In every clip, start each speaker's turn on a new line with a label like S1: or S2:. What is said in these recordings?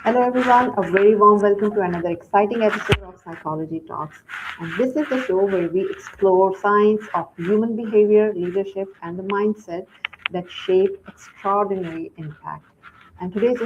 S1: Hello, everyone. A very warm welcome to another exciting episode of Psychology Talks. And this is the show where we explore science of human behavior, leadership, and the mindset that shape extraordinary impact. And today's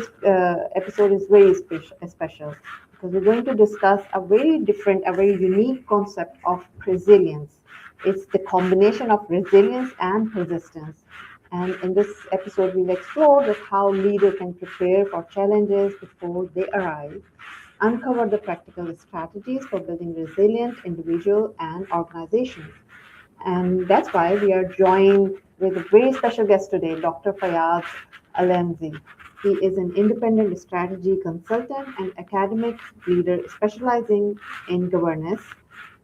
S1: episode is very special because we're going to discuss a very different, a very unique concept of resilience. It's the combination of resilience and persistence. And in this episode, we'll explore that how leader can prepare for challenges before they arrive, uncover the practical strategies for building resilient individual and organizations. And that's why we are joined with a very special guest today, Dr. Fayadh Alenezi. He is an independent strategy consultant and academic leader specializing in governance,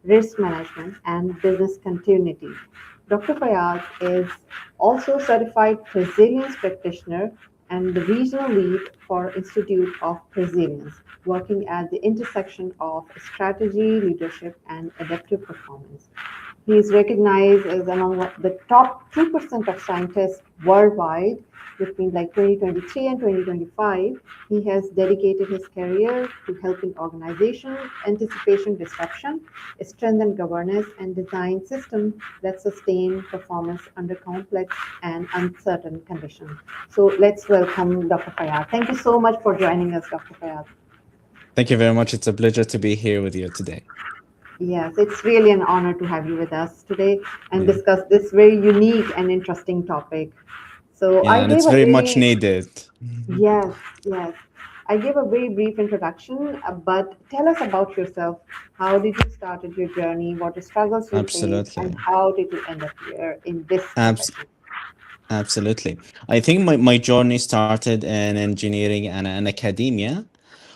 S1: risk management, and business continuity. Dr. Fayadh is also certified Presilience Practitioner and the regional lead for Institute of Presilience, working at the intersection of strategy, leadership, and adaptive performance. He is recognized as among the top 2% of scientists worldwide between like 2023 and 2025. He has dedicated his career to helping organizations anticipation disruption, strengthen governance, and design systems that sustain performance under complex and uncertain conditions. So let's welcome Dr. Fayad. Thank you so much for joining us, Dr. Fayad.
S2: Thank you very much. It's a pleasure to be here with you today.
S1: Yes, it's really an honor to have you with us today and
S2: Yeah.
S1: discuss this very unique and interesting topic. So
S2: Yeah,
S1: I
S2: and it's
S1: gave a
S2: very much
S1: very,
S2: needed.
S1: yes, yes. I gave a very brief introduction, but tell us about yourself. How did you started your journey? What struggles you faced, and
S2: Absolutely.
S1: how did you end up here in this
S2: Abs-
S1: profession?
S2: Absolutely. I think my journey started in engineering and academia,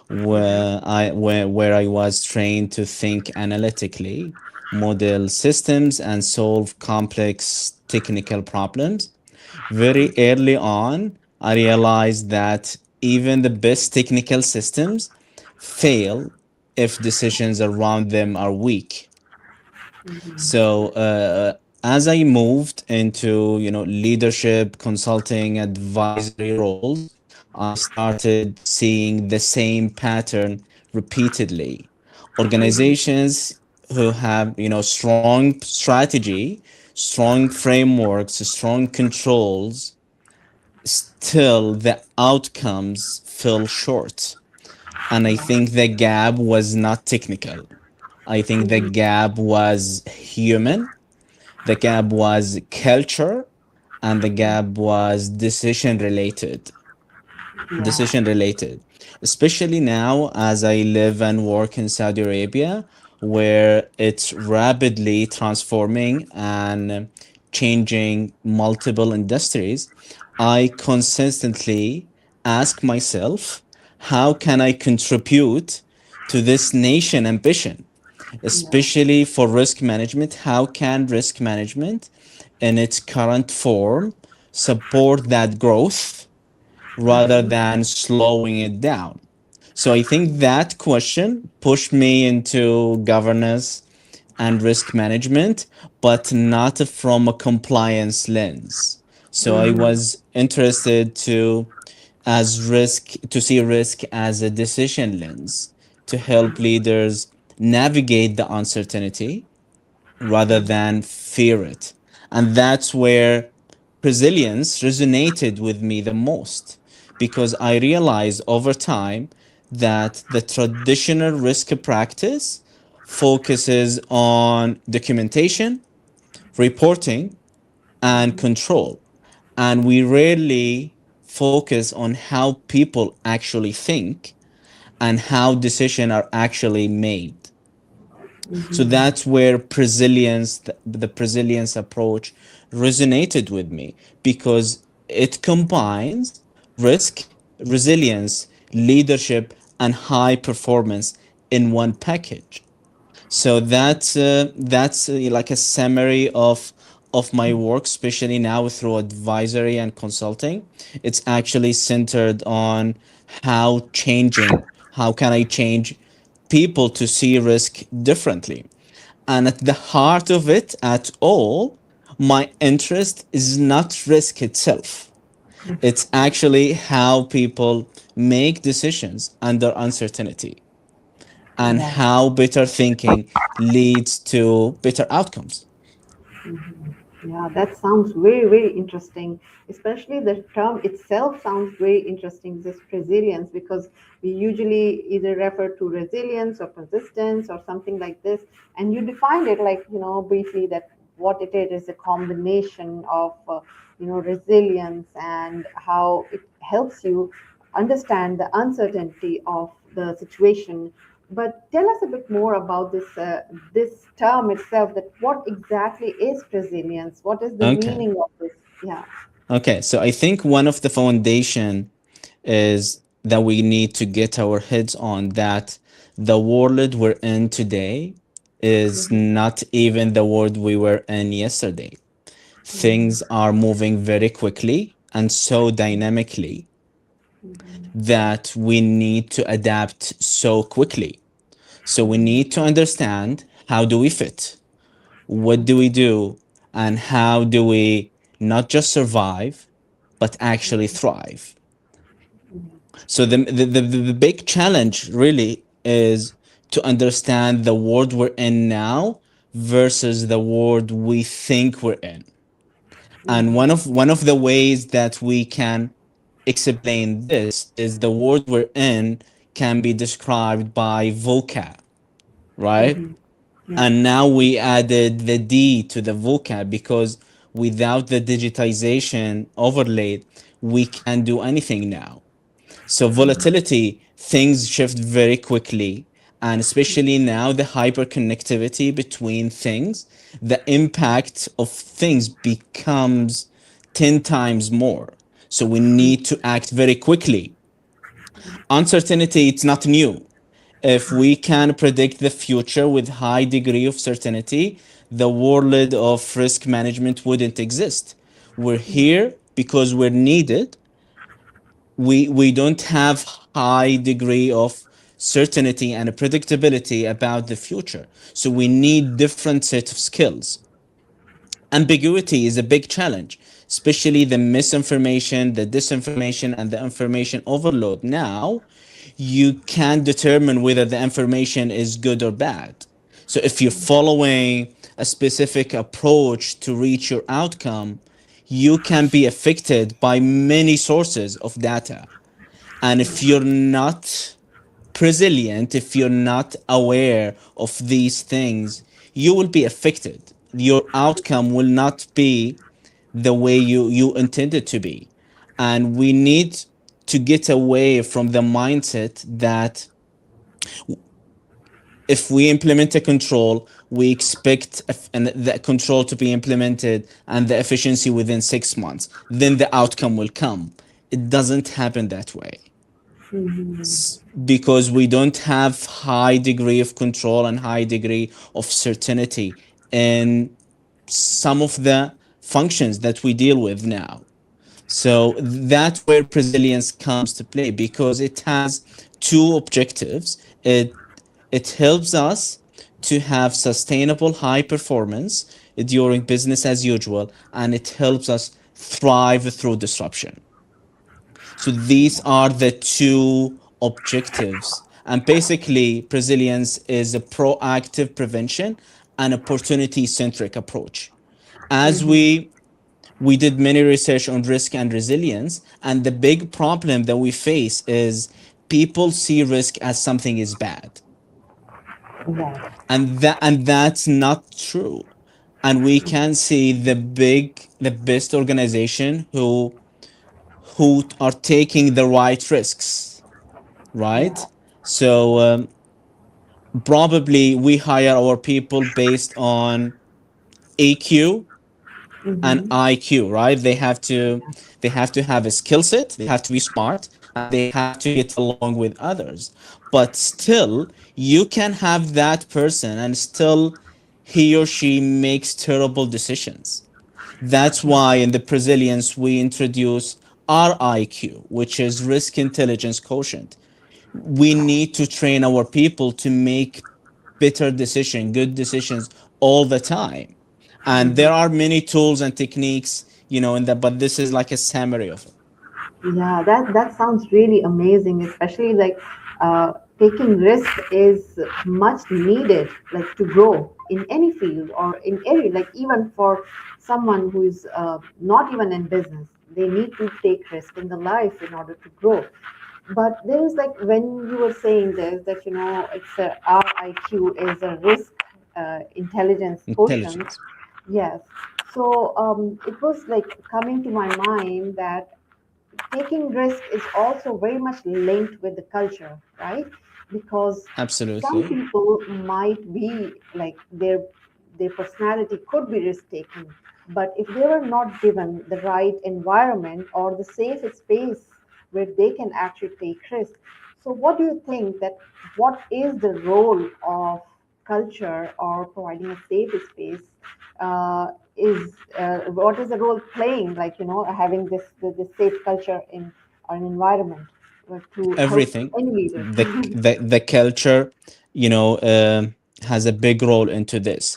S2: where I was trained to think analytically, model systems, and solve complex technical problems. Very early on, I realized that even the best technical systems fail if decisions around them are weak. So as I moved into leadership, consulting, advisory roles, I started seeing the same pattern repeatedly. Organizations who have strong strategy, strong frameworks, strong controls, still the outcomes fell short. And I think the gap was not technical. I think the gap was human, the gap was culture, and the gap was
S1: Yeah.
S2: decision related, especially now as I live and work in Saudi Arabia, where it's rapidly transforming and changing multiple industries. I consistently ask myself, how can I contribute to this nation ambition,
S1: Yeah.
S2: especially for risk management? How can risk management in its current form support that growth rather than slowing it down? So I think that question pushed me into governance and risk management, but not from a compliance lens. So I was interested to see risk as a decision lens to help leaders navigate the uncertainty rather than fear it. And that's where resilience resonated with me the most, because I realized over time that the traditional risk practice focuses on documentation, reporting, and control. And we rarely focus on how people actually think and how decisions are actually made. So that's where the Presilience approach resonated with me, because it combines risk, resilience, leadership, and high performance in one package. So that's like a summary of my work, especially now through advisory and consulting. It's actually centered on how can I change people to see risk differently. And at the heart of it at all, my interest is not risk itself. It's actually how people make decisions under uncertainty and
S1: Yeah.
S2: how better thinking leads to better outcomes.
S1: Yeah, that sounds very, very interesting. Especially the term itself sounds very interesting, this resilience, because we usually either refer to resilience or persistence or something like this. And you defined it like, briefly that what it is a combination of, resilience and how it helps you understand the uncertainty of the situation. But tell us a bit more about this term itself. That what exactly is resilience? What is the
S2: Okay.
S1: meaning of this? Yeah.
S2: Okay. So I think one of the foundation is that we need to get our heads on that the world we're in today is
S1: Mhm,
S2: not even the world we were in yesterday.
S1: mhm,
S2: Things are moving very quickly and so dynamically that we need to adapt so quickly. So we need to understand how do we fit, what do we do, and how do we not just survive, but actually thrive. So the big challenge really is to understand the world we're in now versus the world we think we're in. And one of the ways that we can explain this is the world we're in can be described by vocab, right?
S1: mhm. Yeah.
S2: And now we added the D to the vocab because without the digitization overlaid, we can't do anything now. So volatility, things shift very quickly. And especially now, the hyperconnectivity between things, the impact of things becomes 10 times more. So we need to act very quickly. Uncertainty, it's not new. If we can predict the future with high degree of certainty, the world of risk management wouldn't exist. We're here because we're needed. We don't have high degree of certainty and predictability about the future, so we need different set of skills. Ambiguity is a big challenge, especially the misinformation, the disinformation, and the information overload. Now you can determine whether the information is good or bad. So if you're following a specific approach to reach your outcome, you can be affected by many sources of data. And if you're not resilient, if you're not aware of these things, you will be affected. Your outcome will not be the way you intended to be. And we need to get away from the mindset that if we implement a control, we expect and the control to be implemented and the efficiency within 6 months, then the outcome will come. It doesn't happen that way because we don't have high degree of control and high degree of certainty in some of the functions that we deal with now. So that's where resilience comes to play because it has two objectives. It helps us to have sustainable high performance during business as usual, and it helps us thrive through disruption. So these are the two objectives. And basically, resilience is a proactive prevention and opportunity centric approach. As we did many research on risk and resilience, and the big problem that we face is people see risk as something is bad,
S1: Right.
S2: and that's not true. And we can see the best organization who are taking the right risks,
S1: Yeah.
S2: right? So probably we hire our people based on AQ and
S1: Mm-hmm.
S2: IQ, right? They have to have a skill set, they have to be smart, and they have to get along with others. But still, you can have that person and still he or she makes terrible decisions. That's why in the Brazilians we introduce RIQ, which is risk intelligence quotient. We need to train our people to make better decision, good decisions all the time. And there are many tools and techniques, in that, but this is like a summary of it.
S1: Yeah, that sounds really amazing, especially like taking risk is much needed, like to grow in any field or in any, like even for someone who is not even in business, they need to take risk in the life in order to grow. But there is like when you were saying this that it's a RIQ is a risk intelligence quotient.
S2: Intelligence.
S1: Yes. So it was like coming to my mind that taking risk is also very much linked with the culture, right? Because some
S2: Absolutely.
S1: people might be like their personality could be risk taking, but if they were not given the right environment or the safe space where they can actually take risk. So what do you think that what is the role of culture or providing a safe space is what is the role playing, like having this safe culture in an environment to help
S2: Everything.
S1: any leader.
S2: The culture, has a big role into this.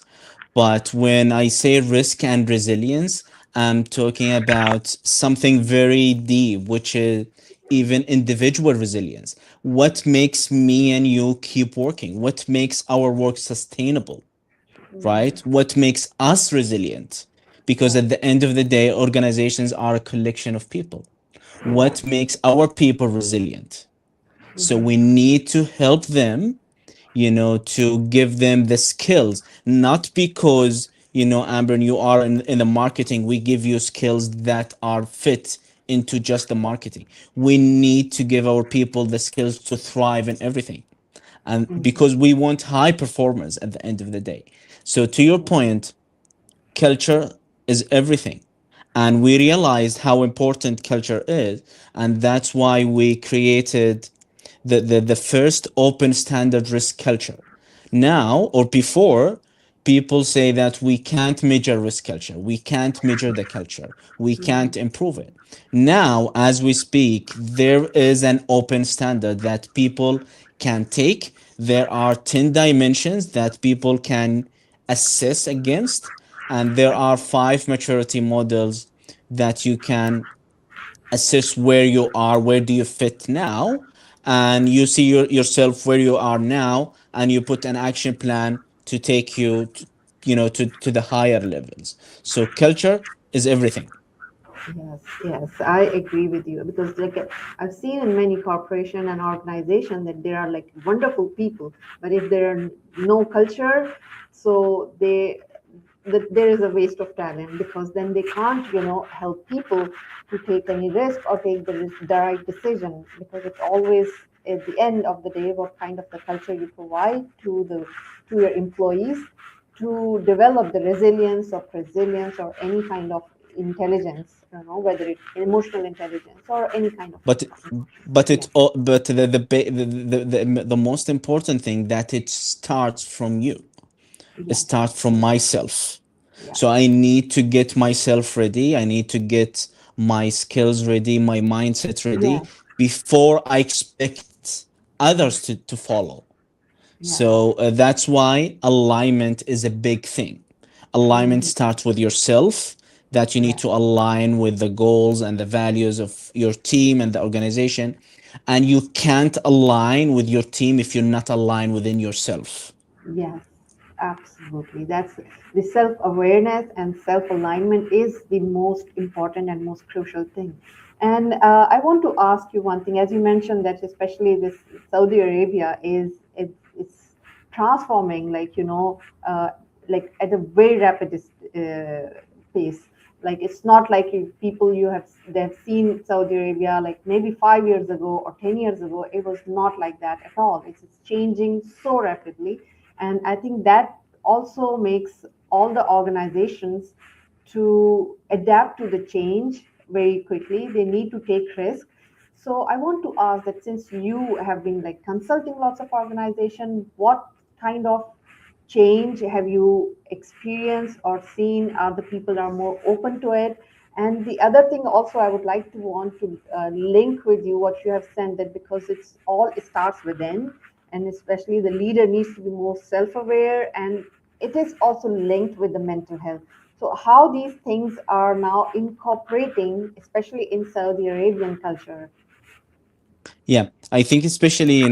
S2: But when I say risk and resilience, I'm talking about something very deep, which is even individual resilience. What makes me and you keep working? What makes our work sustainable? Right? What makes us resilient? Because
S1: Yeah,
S2: at the end of the day, organizations are a collection of people.
S1: yeah,
S2: What makes our people resilient? So we need to help them, to give them the skills, not because, Amber, you are in the marketing, we give you skills that are fit into just the marketing. We need to give our people the skills to thrive in everything. And because we want high performers at the end of the day. So to your point, culture is everything. And we realized how important culture is. And that's why we created the first open standard risk culture. Now, or before, people say that we can't measure risk culture, we can't measure the culture, we can't improve it. Now, as we speak, there is an open standard that people can take. There are 10 dimensions that people can assess against, and there are five maturity models that you can assess where you are, where do you fit now, and you see yourself where you are now, and you put an action plan to take you to the higher levels. So culture is everything.
S1: yes, yes, I agree with you because like I've seen in many corporation and organization that there are like wonderful people, but if there are no culture, so there is a waste of talent because then they can't help people to take any risk or take the right decision because it's always at the end of the day what kind of the culture you provide to your employees to develop the resilience or any kind of intelligence, whether it's emotional intelligence or any kind of
S2: but but
S1: yeah,
S2: the most important thing that it starts from you. It
S1: yes,
S2: starts from myself.
S1: yeah,
S2: So I need to get myself ready. I need to get my skills ready, my mindset
S1: yeah,
S2: ready before I expect others to follow.
S1: yeah,
S2: So that's why alignment is a big thing. Alignment starts with yourself, that you need
S1: yeah,
S2: to align with the goals and the values of your team and the organization. And you can't align with your team if you're not aligned within yourself.
S1: yes, absolutely. That's the self-awareness and self-alignment is the most important and most crucial thing. And I want to ask you one thing. As you mentioned that especially this Saudi Arabia it's transforming like at a very rapid pace. Like it's not like people you have they have seen Saudi Arabia like maybe 5 years ago or 10 years ago. It was not like that at all. It's changing so rapidly, and I think that also makes all the organizations to adapt to the change very quickly. They need to take risk. So I want to ask that since you have been like consulting lots of organization, what kind of change have you experienced or seen? Are the people are more open to it? And the other thing also I would like to want to link with you what you have said that because it starts within, and especially the leader needs to be more self-aware, and it is also linked with the mental health. So, how these things are now incorporating, especially in Saudi Arabian culture.
S2: Yeah, I think especially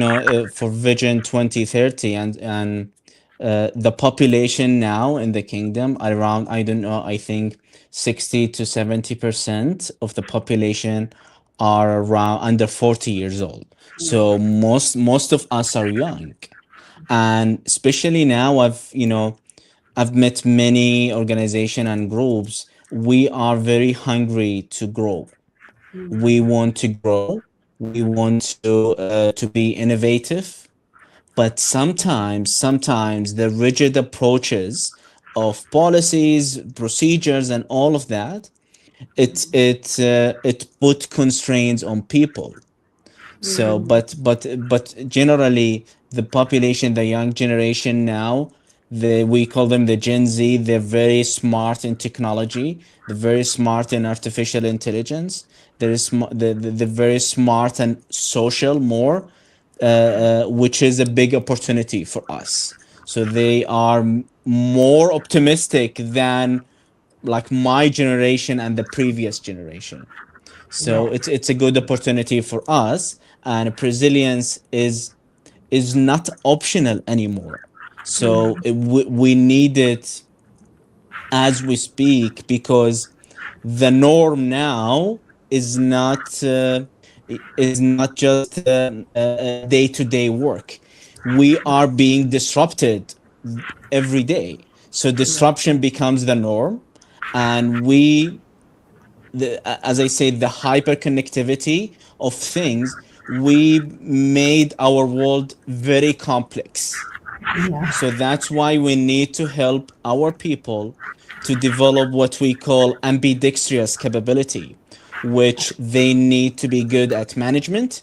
S2: for Vision 2030 and the population now in the kingdom around, I don't know, I think 60 to 70% of the population are around under 40 years old. So
S1: Yeah.
S2: most of us are young, and especially now I've met many organization and groups. We are very hungry to grow. We
S1: Mm,
S2: want to grow. We want to be innovative, but sometimes the rigid approaches of policies, procedures, and all of that, it put constraints on people. So,
S1: mm,
S2: but generally, the population, the young generation now, we call them the Gen Z. They're very smart in technology. They're very smart in artificial intelligence. They're very smart and social more, which is a big opportunity for us. So they are more optimistic than like my generation and the previous generation. So
S1: yeah.
S2: it's a good opportunity for us, and resilience is not optional anymore. So
S1: Mm,
S2: we need it as we speak, because the norm now is not just day-to-day work. We are being disrupted every day. So
S1: yeah.
S2: disruption becomes the norm, and as I said, the hyperconnectivity of things, we made our world very complex.
S1: Yeah.
S2: So that's why we need to help our people to develop what we call ambidextrous capability, which they need to be good at management,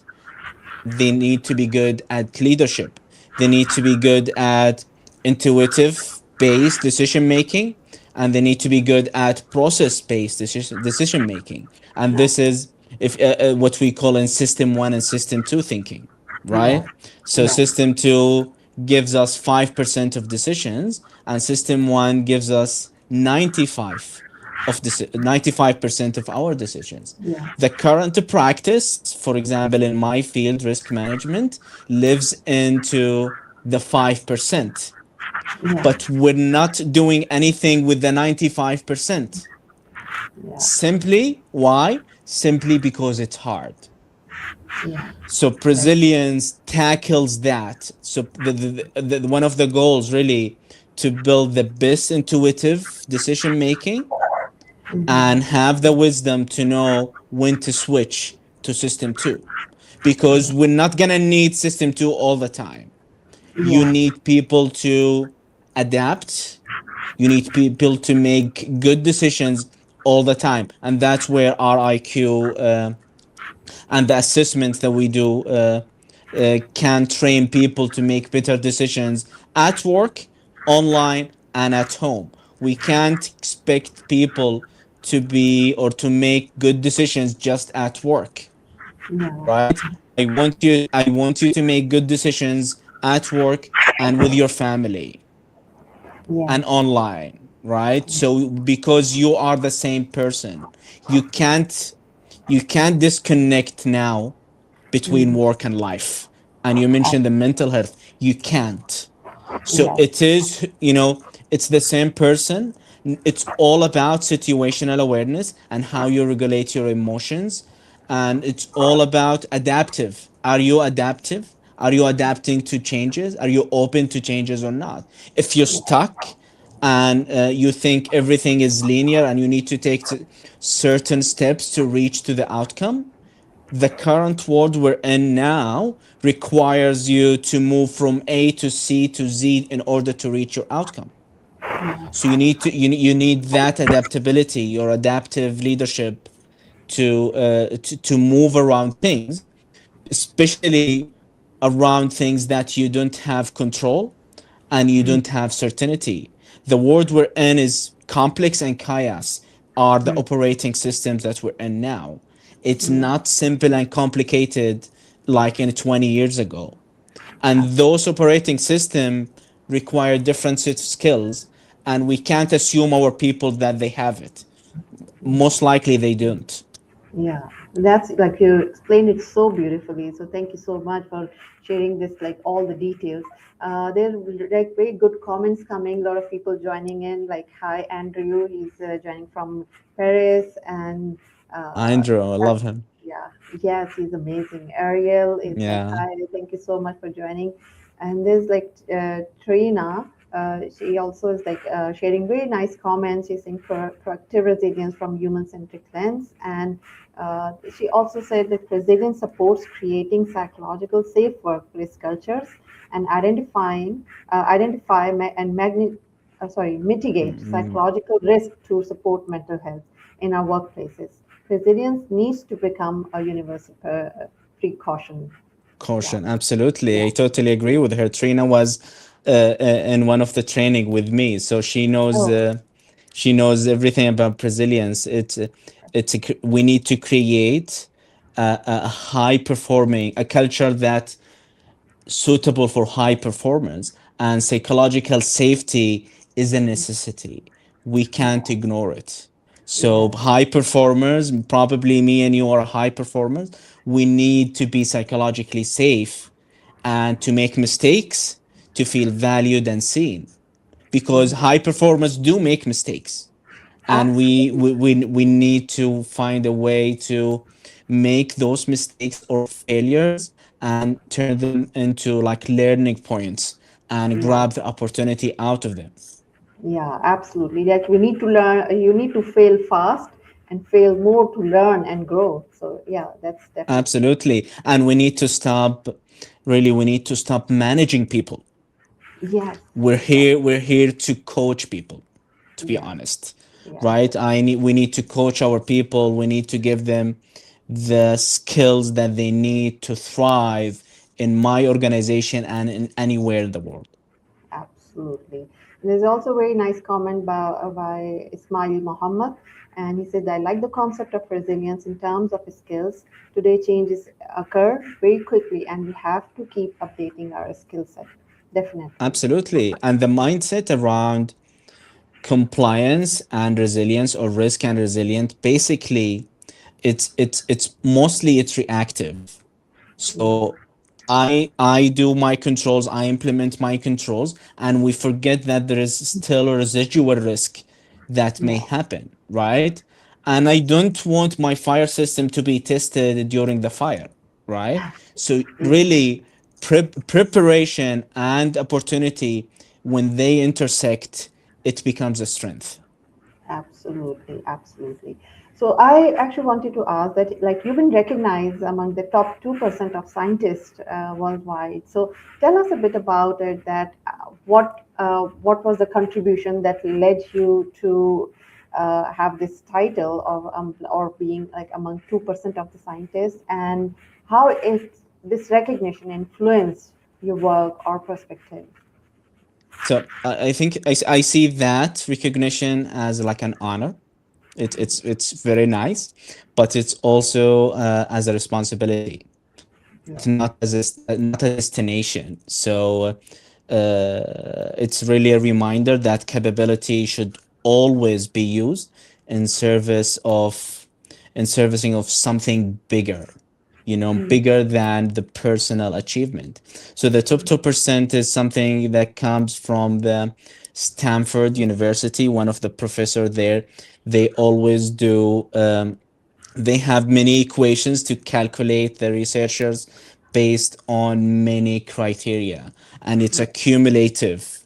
S2: they need to be good at leadership. They need to be good at intuitive based decision making, and they need to be good at process based decision making. And
S1: Yeah.
S2: this is if what we call in system 1 and system 2 thinking,
S1: Yeah.
S2: right? So
S1: Yeah.
S2: system 2 gives us 5% of decisions, and system 1 gives us 95% of our decisions.
S1: Yeah.
S2: The current practice, for example, in my field, risk management, lives into the 5%,
S1: Yeah.
S2: but we're not doing anything with the 95%.
S1: Yeah.
S2: Simply, why? Simply because it's hard.
S1: Yeah.
S2: So
S1: Right.
S2: Brazilians tackles that. So one of the goals really to build the best intuitive decision making and
S1: Mm-hmm.
S2: have the wisdom to know when to switch to system 2, because we're not going to need system 2 all the time. You
S1: Yeah.
S2: need people to adapt, you need people to make good decisions all the time, and that's where our IQ and the assessments that we do can train people to make better decisions at work, online, and at home. We can't expect people to be or to make good decisions just at work,
S1: Yeah.
S2: right? I want you to make good decisions at work and with your family
S1: Yeah.
S2: and online, right? So because you are the same person, you can't you can't disconnect now between
S1: Mm.
S2: work and life. And you mentioned the mental health. You can't. So
S1: Yes.
S2: it is, it's the same person. It's all about situational awareness and how you regulate your emotions. And it's all about adaptive. Are you adaptive? Are you adapting to changes? Are you open to changes or not? If you're stuck and you think everything is linear and you need to take certain steps to reach to the outcome, the current world we're in now requires you to move from A to C to Z in order to reach your outcome. So you need that adaptability, your adaptive leadership to move around things, especially around things that you don't have control and you don't have certainty. The world we're in is complex, and chaos are the
S1: Mm.
S2: operating systems that we're in now. It's
S1: Yeah.
S2: not simple and complicated like in 20 years ago. And
S1: Absolutely.
S2: those operating systems require different sets of skills, and we can't assume our people that they have it. Most likely they don't.
S1: Yeah, that's like you explained it so beautifully. So thank you so much for sharing this, like all the details. There are like very good comments coming. A lot of people joining in. Like, hi Andrew, he's joining from Paris, and uh,
S2: Andrew, I
S1: that-
S2: love him.
S1: yeah, yes, he's amazing. Ariel is like,
S2: Yeah.
S1: hi, thank you so much for joining. And there's like Trina. She also is like sharing very nice comments. She's saying proactive resilience from human-centric lens, and she also said that resilience supports creating psychological safe workplace cultures and identify and mitigate
S2: Mm,
S1: psychological risk to support mental health in our workplaces. Resilience needs to become a universal precaution. Yeah,
S2: caution, absolutely.
S1: yeah.
S2: I totally agree with her. Trina was in one of the training with me, so
S1: Oh,
S2: she knows everything about resilience. We need to create a high performing a culture that suitable for high performance, and psychological safety is a necessity. We can't
S1: yeah,
S2: ignore it. So
S1: yeah,
S2: high performers, probably me and you are high performers, we need to be psychologically safe and to make mistakes to feel valued and seen, because
S1: yeah.
S2: high performers do make mistakes, and
S1: Absolutely.
S2: we need to find a way to make those mistakes or failures and turn them into like learning points and
S1: Yeah.
S2: grab the opportunity out of them.
S1: Yeah, absolutely. Like we need to learn, you need to fail fast and fail more to learn and grow. So, yeah, that's definitely.
S2: Absolutely. And we need to stop, really, we need to stop managing people.
S1: Yes,
S2: we're
S1: exactly.
S2: here we're here to coach people, to be
S1: Yeah,
S2: honest,
S1: yeah,
S2: right? We need to coach our people. We need to give them the skills that they need to thrive in my organization and in anywhere in the world.
S1: absolutely. There's also a very nice comment by Ismail Muhammad, and he said, I like the concept of resilience in terms of skills. Today, changes occur very quickly, and we have to keep updating our skill set. Definitely.
S2: Absolutely. And the mindset around compliance and resilience, or risk and resilient, basically it's mostly it's reactive.
S1: Yeah,
S2: So I do my controls, I implement my controls, and we forget that there is still a residual risk that may
S1: yeah,
S2: happen, right? And I don't want my fire system to be tested during the fire, right? So
S1: yeah.
S2: really, preparation and opportunity, when they intersect, it becomes a strength.
S1: Absolutely, absolutely. So I actually wanted to ask that, like, you've been recognized among the top 2% of scientists worldwide. So tell us a bit about it. That what was the contribution that led you to have this title of or being like among 2% of the scientists, and how is this recognition influenced your work or perspective?
S2: So I think I see that recognition as like an honor. It's very nice, but it's also as a responsibility.
S1: Yeah.
S2: It's not as not a destination. So it's really a reminder that capability should always be used in service of in servicing of something bigger, bigger than the personal achievement. So the top 2% is something that comes from the Stanford University. One of the professor there, they always do. They have many equations to calculate the researchers based on many criteria, and it's a cumulative.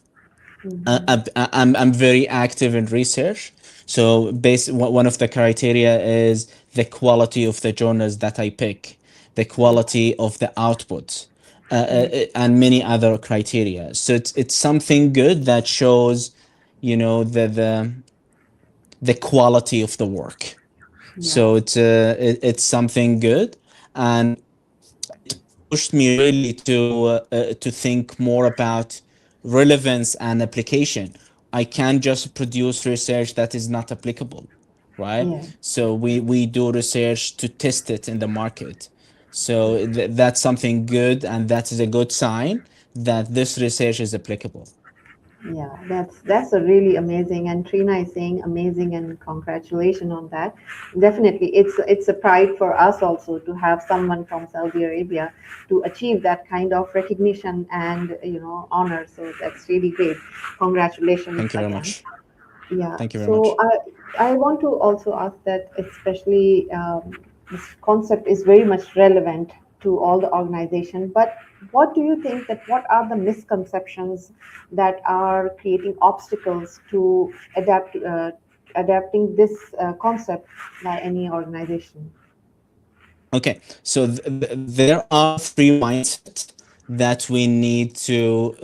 S1: Mm-hmm.
S2: I'm very active in research. So one of the criteria is the quality of the journals that I pick, the quality of the output, and many other criteria. So it's something good that shows, the quality of the work.
S1: Yeah.
S2: So it's something good, and pushed me really to think more about relevance and application. I can't just produce research that is not applicable, right?
S1: Yeah.
S2: So we do research to test it in the market. So that's something good, and that is a good sign that this research is applicable.
S1: Yeah, that's a really amazing, and Trina is saying amazing, and congratulations on that. Definitely, it's a pride for us also to have someone from Saudi Arabia to achieve that kind of recognition and honor. So that's really great. Congratulations
S2: Thank you very
S1: again.
S2: much.
S1: Yeah.
S2: Thank you very
S1: So
S2: much.
S1: I want to also ask that, especially this concept is very much relevant to all the organization. But what do you think that what are the misconceptions that are creating obstacles to adapting this concept by any organization?
S2: Okay, so there are three mindsets that we need to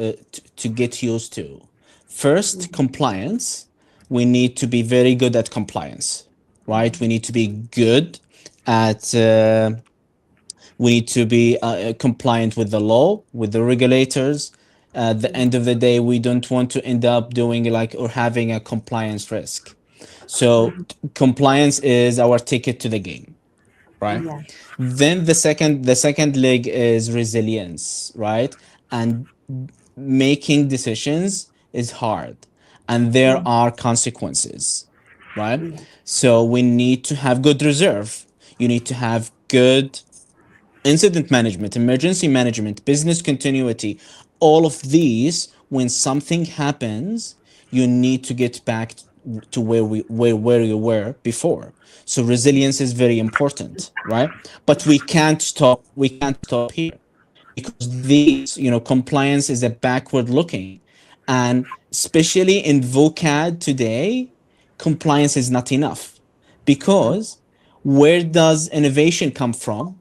S2: get used to. First, compliance. We need to be very good at compliance, right? We need to be good at we need to be compliant with the law, with the regulators. At the end of the day, we don't want to end up doing like or having a compliance risk. So compliance is our ticket to the game, right?
S1: Yeah.
S2: Then the second leg is resilience, right? And making decisions is hard, and there are consequences, right?
S1: Yeah.
S2: So we need to have good reserve. You need to have good incident management, emergency management, business continuity, all of these. When something happens, you need to get back to where you were before. So resilience is very important, right? But we can't stop here, because these, compliance is a backward looking, and especially in vocad today, compliance is not enough, because where does innovation come from?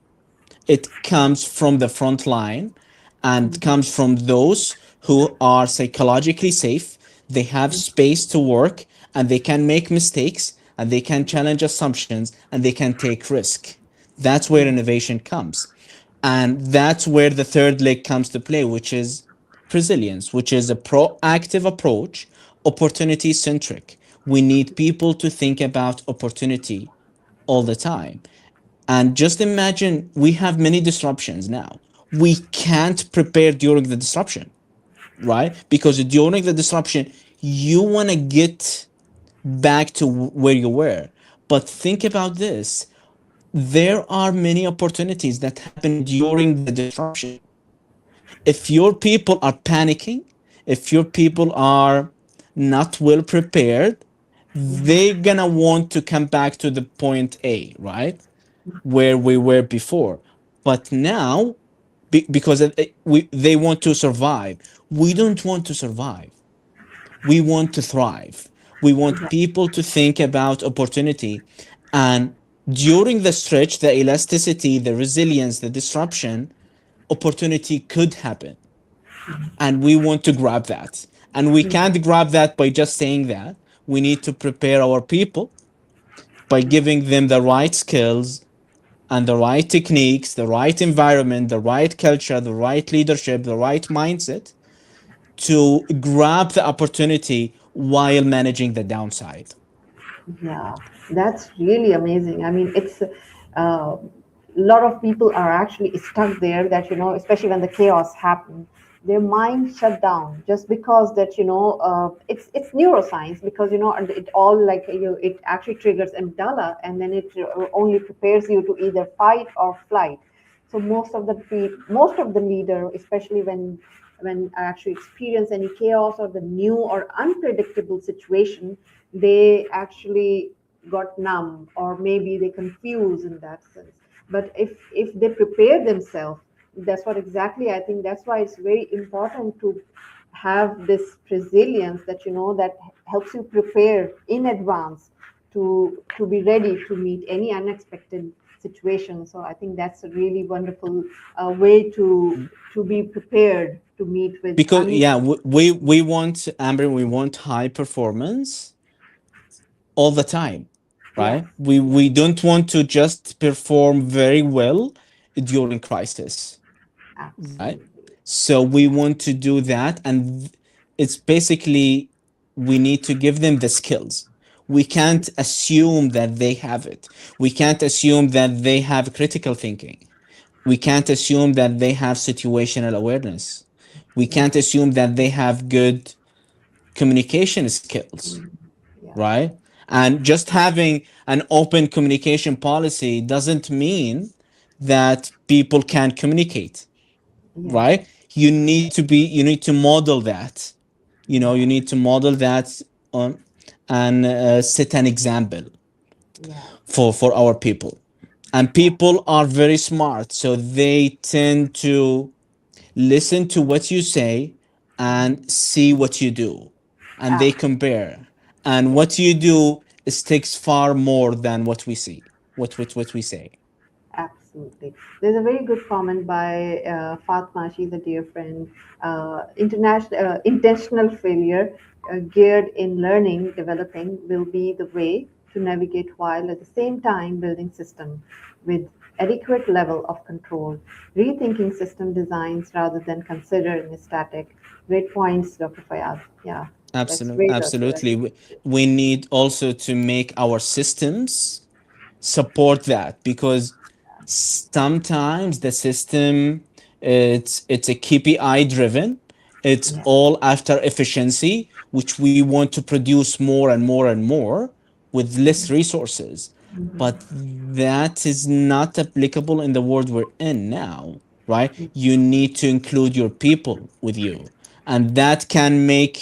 S2: It comes from the front line, and comes from those who are psychologically safe. They have space to work, and they can make mistakes, and they can challenge assumptions, and they can take risk. That's where
S1: Yeah.
S2: innovation comes. And that's where the third leg comes to play, which is resilience, which is a proactive approach, opportunity centric. We need people to think about opportunity all the time. And just imagine, we have many disruptions now. We can't prepare during the disruption, right? Because during the disruption, you want to get back to where you were. But think about this, there are many opportunities that happen during the disruption. If your people are panicking, if your people are not well prepared, they're gonna want to come back to the point A, right? Where we were before. But now, because they want to survive, we don't want to survive. We want to thrive. We want
S1: Yeah.
S2: people to think about opportunity. And during the stretch, the elasticity, the resilience, the disruption, opportunity could happen. And we want to grab that. And we
S1: Yeah.
S2: can't grab that by just saying that. We need to prepare our people by giving them the right skills and the right techniques, the right environment, the right culture, the right leadership, the right mindset to grab the opportunity while managing the downside.
S1: Yeah, that's really amazing. I mean, it's a lot of people are actually stuck there that, especially when the chaos happens, their mind shut down just because that, it's neuroscience because, and it all like, it actually triggers amygdala and then it only prepares you to either fight or flight. So most of the leader, especially when I actually experience any chaos or the new or unpredictable situation, they actually got numb or maybe they confuse in that sense. But if they prepare themselves, that's what exactly I think. That's why it's very important to have this resilience that that helps you prepare in advance to be ready to meet any unexpected situation. So I think that's a really wonderful way to be prepared to meet with
S2: Because yeah, we want, Amber, we want high performance all the time,
S1: yes,
S2: right? We don't want to just perform very well during crisis, right?
S1: absolutely.
S2: So we want to do that, and it's basically we need to give them the skills. We can't assume that they have it. We can't assume that they have critical thinking. We can't assume that they have situational awareness. We
S1: Yeah.
S2: can't assume that they have good communication skills,
S1: Mm. Yeah.
S2: right? And just having an open communication policy doesn't mean that people can communicate,
S1: Yeah.
S2: right? You need to model that. You
S1: Yeah.
S2: need to model that on and set an example
S1: Yeah.
S2: for our people. And
S1: Yeah.
S2: people are very smart, so they tend to listen to what you say
S1: Mhm.
S2: and see what you do, and they
S1: Absolutely.
S2: compare. And
S1: Yeah.
S2: what you do sticks far more than what we see, what we say.
S1: Absolutely. There's a very good comment by Fatma. She's a dear friend. Intentional failure geared in learning, developing will be the way to navigate while at the same time building system with adequate level of control. Rethinking system designs rather than considering static. Great points, Dr. Fayad. Yeah, that's
S2: Absolutely,
S1: great.
S2: absolutely. We need also to make our systems support that, because sometimes the system, it's a KPI driven. It's
S1: Yeah.
S2: all after efficiency, which we want to produce more and more and more with less resources. But that is not applicable in the world we're in now, right? You need to include your people with you, and that can make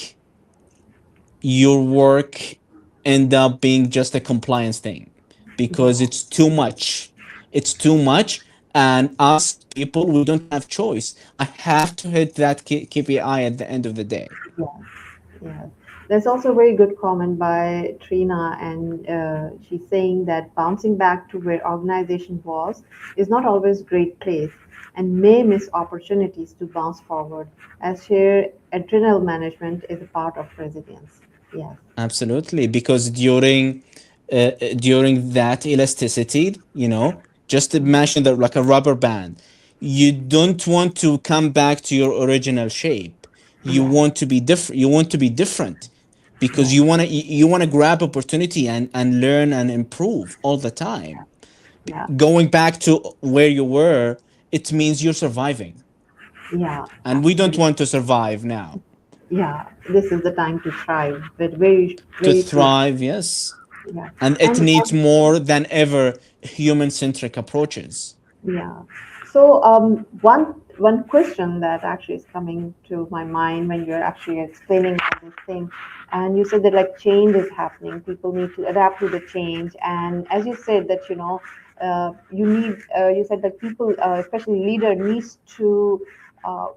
S2: your work end up being just a compliance thing, because
S1: Yeah.
S2: it's too much. It's too much. And us people, we don't have choice. I have to hit that KPI at the end of the day.
S1: Yeah. Yeah, there's also a very good comment by Trina, and she's saying that bouncing back to where organization was is not always great place and may miss opportunities to bounce forward, as shared adrenal management is a part of resilience. Yes.
S2: Absolutely, because during that elasticity, just imagine that like a rubber band. You don't want to come back to your original shape. You
S1: Yeah.
S2: want to be different. You want to be different, because
S1: Yeah.
S2: you want to grab opportunity and learn and improve all the time.
S1: Yeah.
S2: Going back to where you were, it means you're surviving,
S1: Yeah.
S2: and we don't
S1: Absolutely.
S2: want to survive now.
S1: Yeah. This is the time to thrive. But very,
S2: To
S1: very true.
S2: thrive, yes.
S1: Yeah.
S2: And it
S1: And
S2: needs more than ever human-centric approaches.
S1: yeah. So one question that actually is coming to my mind when you're actually explaining all this thing, and you said that like change is happening, people need to adapt to the change, and as you said that you said that people, especially leader, needs uh,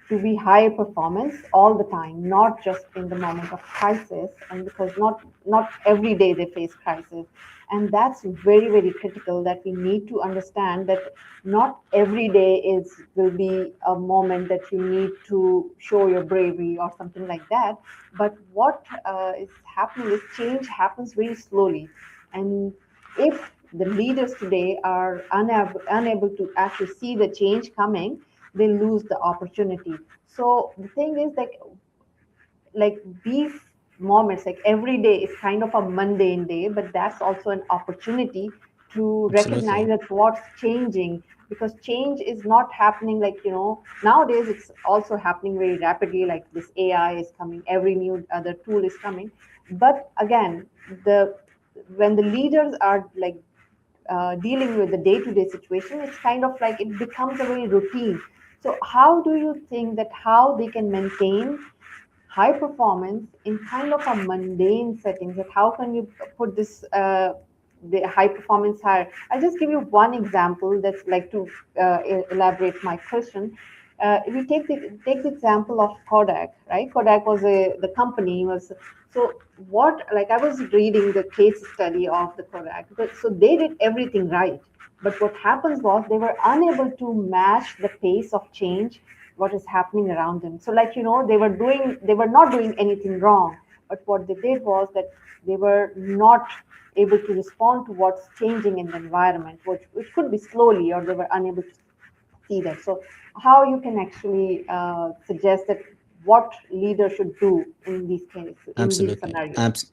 S1: to be high performance all the time, not just in the moment of crisis, and because not every day they face crisis, and that's very very critical that we need to understand that not every day is will be a moment that you need to show your bravery or something like that. But what is happening is change happens very slowly, and if the leaders today are unable to actually see the change coming, they lose the opportunity. So the thing is like these moments, like every day is kind of a mundane day, but that's also an opportunity to recognize
S2: Absolutely.
S1: that what's changing, because change is not happening like nowadays it's also happening very rapidly, like this AI is coming, every new other tool is coming. But again, the when the leaders are like dealing with the day-to-day situation, it's kind of like it becomes a very routine. So how do you think that how they can maintain high performance in kind of a mundane settings, that how can you put this the high performance higher? I'll just give you one example that's like to elaborate my question. If we take the example of Kodak, right? Kodak was the company was, so what, like I was reading the case study of the Kodak, but so they did everything right, but what happens was they were unable to match the pace of change what is happening around them. So like they were not doing anything wrong, but what they did was that they were not able to respond to what's changing in the environment, which could be slowly, or they were unable to see that. So how you can actually suggest that what leaders should do in these cases, in these
S2: Absolutely.
S1: scenarios?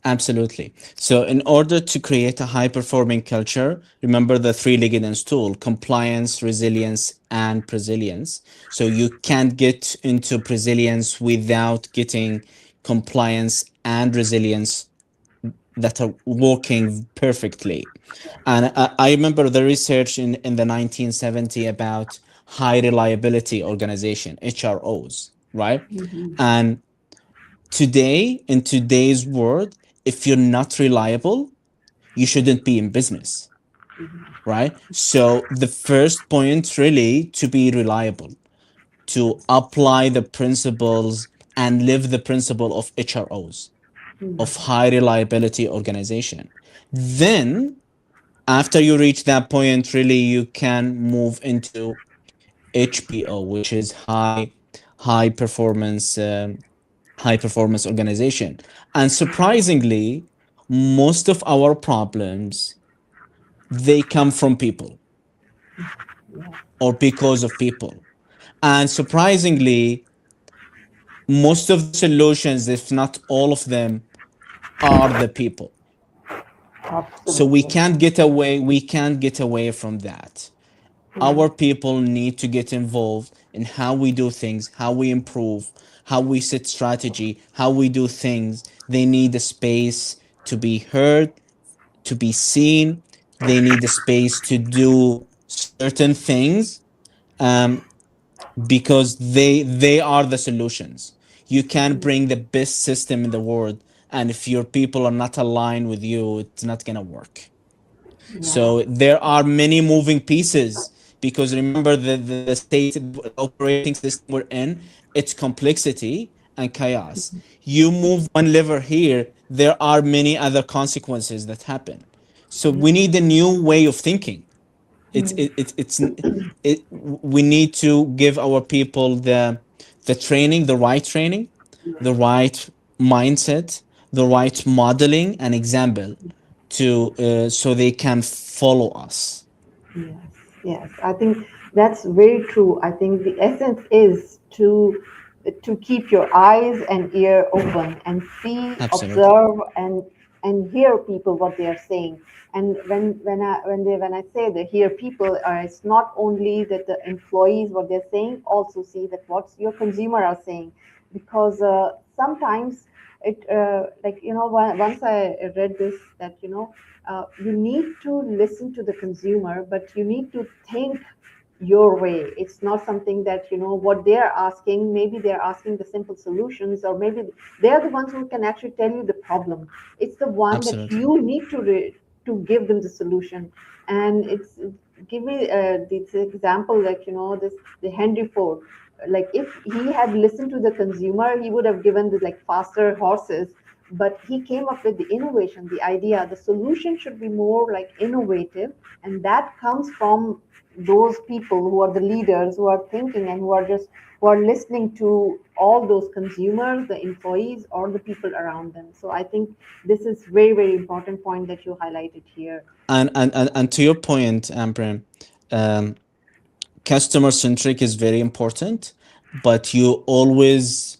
S2: Absolutely. So, in order to create a high performing culture, remember the three-legged stool: compliance, resilience, and presilience. So, you can't get into presilience without getting compliance, and resilience that are working perfectly. And I remember the research in the 1970 about high reliability organization, HROs, right? And today, in today's world, if you're not reliable, you shouldn't be in business, right? So the first point really to be reliable, to apply the principles and live the principle of HROs, of high reliability organization. Then after you reach that point, really you can move into HPO, which is high performance high performance organization. And surprisingly, most of our problems, they come from people or because of people. And surprisingly, most of the solutions, if not all of them, are the people. So
S1: Absolutely.
S2: we can't get away from that. Our people need to get involved in how we do things, how we improve, how we set strategy, how we do things. They need a space to be heard, to be seen. They need a space to do certain things, um, because they are the solutions. You can bring the best system in the world, and if your people are not aligned with you, it's not gonna work.
S1: Yeah.
S2: So there are many moving pieces, because remember the state, the operating system we're in, it's complexity and chaos. You move one lever here, there are many other consequences that happen. So we need a new way of thinking. We need to give our people the training, the right training, the right mindset, the right modeling and example to so they can follow us.
S1: Yes, yes. I think that's very true. I think the essence is to keep your eyes and ear open and see,
S2: Absolutely.
S1: observe, and hear people what they are saying. And when I say the hear people, it's not only that the employees what they're saying, also see that what your consumer are saying, because sometimes it like once I read this that you need to listen to the consumer, but you need to think your way. It's not something that what they're asking. Maybe they're asking the simple solutions, or maybe they're the ones who can actually tell you the problem. It's the one that
S2: Absolutely.
S1: you need to give them the solution. And it's give me this example, like this the Henry Ford. Like if he had listened to the consumer, he would have given the like faster horses, but he came up with the innovation, the idea. The solution should be more like innovative, and that comes from those people who are the leaders, who are thinking, and who are listening to all those consumers, the employees, or the people around them. So I think this is very, very important point that you highlighted here.
S2: And to your point, Ambrem, um, customer centric is very important, but you always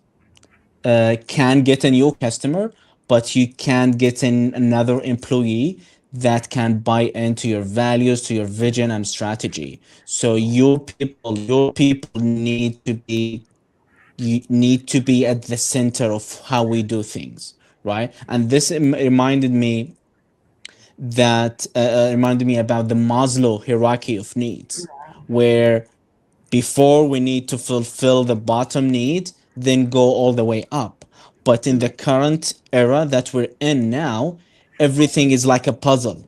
S2: can get a new customer, but you can't get in another employee that can buy into your values, to your vision and strategy. So your people need to be, you need to be at the center of how we do things, right? And this reminded me about the Maslow hierarchy of needs, where before we need to fulfill the bottom need, then go all the way up. But in the current era that we're in now, everything is like a puzzle.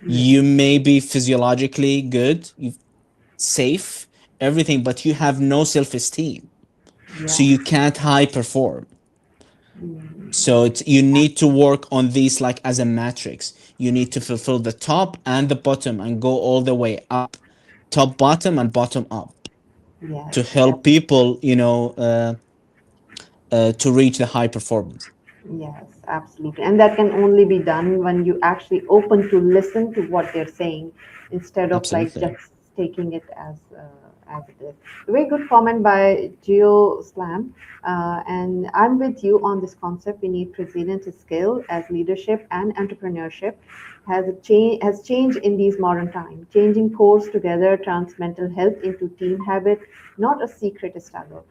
S1: Yes,
S2: You may be physiologically good, safe, everything, but you have no self-esteem, so
S1: yeah,
S2: you can't high perform. So you need to work on these like as a matrix. You need to fulfill the top and the bottom and go all the way up, top, bottom, and bottom up,
S1: yes,
S2: to help people, to reach the high performance.
S1: yes, absolutely. And that can only be done when you actually open to listen to what they're saying, instead of like
S2: Absolutely.
S1: just taking it as it is. A very good comment by Geo Slam. And I'm with you on this concept. We need resilience skill as leadership and entrepreneurship has changed in these modern times. Changing course together turns mental health into team habit, not a secret struggle.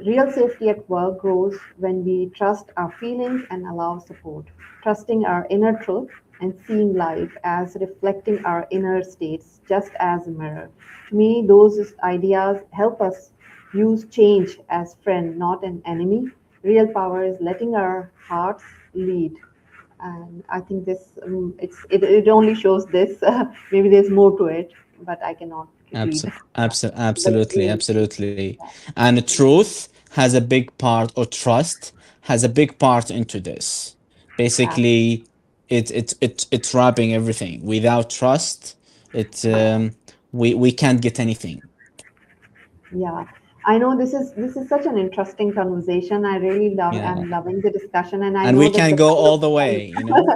S1: Real safety at work grows when we trust our feelings and allow support, trusting our inner truth and seeing life as reflecting our inner states just as a mirror. To me, those ideas help us use change as friend, not an enemy. Real power is letting our hearts lead. And I think this it only shows this. Maybe there's more to it, but I cannot read. But it's
S2: Absolutely,
S1: really,
S2: absolutely. And truth has a big part, or trust has a big part into this.
S1: yeah.
S2: Basically, it's wrapping everything. Without trust, it we can't get anything.
S1: Yeah, I know this is such an interesting conversation. I really love
S2: Yeah.
S1: I'm loving the discussion, and I
S2: And
S1: know
S2: we
S1: that
S2: can
S1: the
S2: go
S1: kind of
S2: all the way, you know?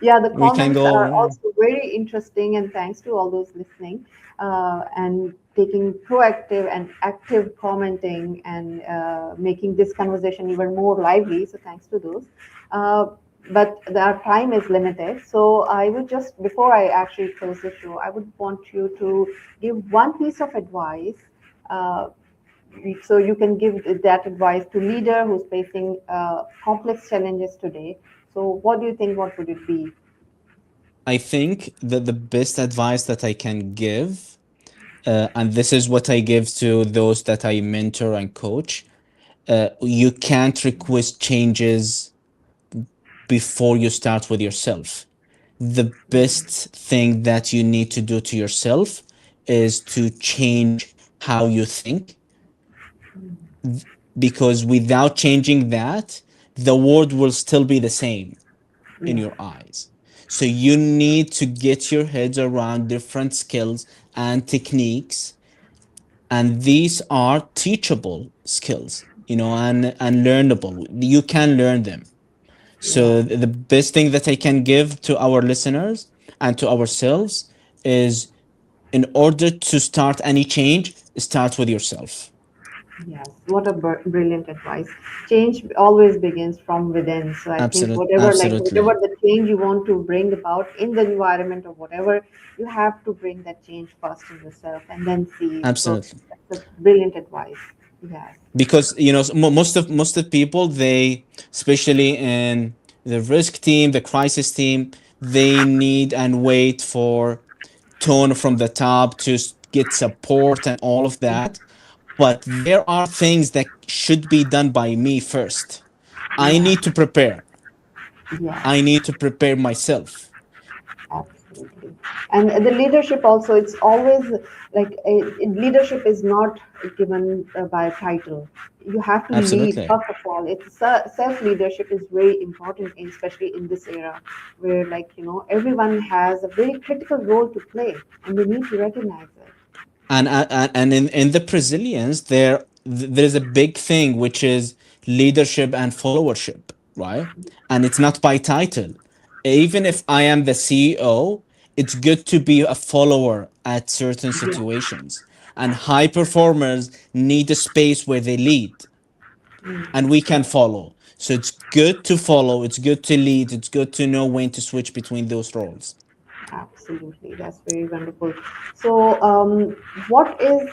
S1: yeah, the
S2: We can
S1: comments
S2: go,
S1: are
S2: yeah.
S1: also very interesting, and thanks to all those listening and taking proactive and active commenting and making this conversation even more lively. So thanks to those. Uh, but our time is limited, so I would just before I actually close the show, I would want you to give one piece of advice uh, so you can give that advice to leader who's facing complex challenges today. So what do you think? What would it be?
S2: I think that the best advice that I can give, and this is what I give to those that I mentor and coach, you can't request changes before you start with yourself. The best thing that you need to do to yourself is to change how you think, because without changing that, the world will still be the same in
S1: Yeah,
S2: your eyes. So you need to get your heads around different skills and techniques, and these are teachable skills, you know, and learnable. You can learn them.
S1: yeah,
S2: So the best thing that I can give to our listeners and to ourselves is, in order to start any change, start with yourself.
S1: yes. What a brilliant advice. Change always begins from within. So I think whatever
S2: Absolutely,
S1: the change you want to bring about in the environment or whatever, you have to bring that change first in yourself and then see. So
S2: absolutely.
S1: that's a brilliant advice. Yes.
S2: Because you know, most of people, they, especially in the risk team, the crisis team, they need and wait for tone from the top to get support and all of that. But there are things that should be done by me first. I
S1: Yeah.
S2: need to prepare.
S1: Yeah.
S2: I need to prepare myself.
S1: Absolutely. And the leadership also, it's always like leadership is not given by a title. You have to lead,
S2: Absolutely.
S1: first of all. It's self leadership is very important, especially in this era where, like, everyone has a very critical role to play and we need to recognize it.
S2: And in the Brazilians, there's a big thing, which is leadership and followership, right? And it's not by title. Even if I am the CEO, it's good to be a follower at certain
S1: Yeah,
S2: situations. And high performers need a space where they lead, and we can follow. So it's good to follow, it's good to lead, it's good to know when to switch between those roles.
S1: absolutely. That's very wonderful. So, what is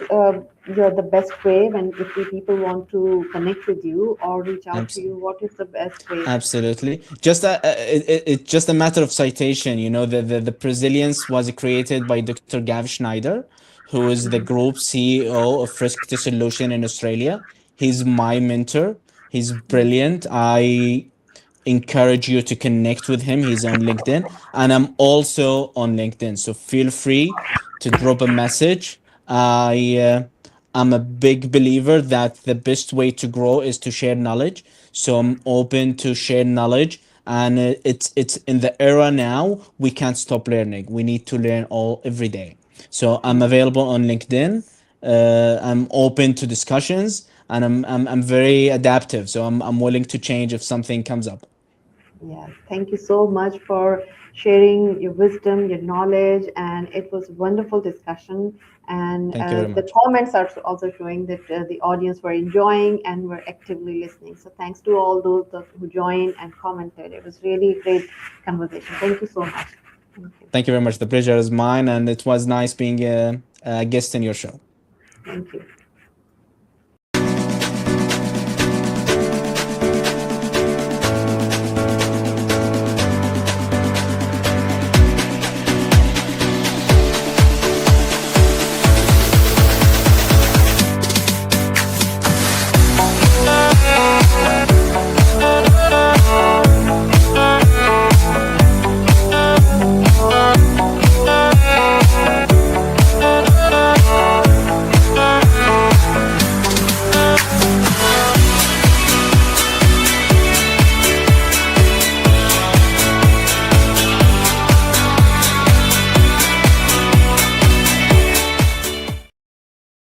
S1: the best way when if the people want to connect with you or reach out to
S2: Absolutely.
S1: you? What is the best way?
S2: Absolutely. It's just a matter of citation. You know, the Presilience was created by Dr. Gav Schneider, who is the group CEO of Risk to Solution in Australia. He's my mentor. He's brilliant. I encourage you to connect with him. He's on LinkedIn, and I'm also on LinkedIn. So feel free to drop a message. I'm a big believer that the best way to grow is to share knowledge. So I'm open to share knowledge, and it's in the era now. We can't stop learning. We need to learn all every day. So I'm available on LinkedIn. I'm open to discussions, and I'm very adaptive. So I'm willing to change if something comes up.
S1: Yes, thank you so much for sharing your wisdom, your knowledge, and it was a wonderful discussion. And
S2: Thank you very
S1: the
S2: much.
S1: comments are also showing that the audience were enjoying and were actively listening. So thanks to all those who joined and commented. It was really a great conversation. Thank you so much. Thank you.
S2: Thank you very much. The pleasure is mine, and it was nice being a guest in your show.
S1: Thank you.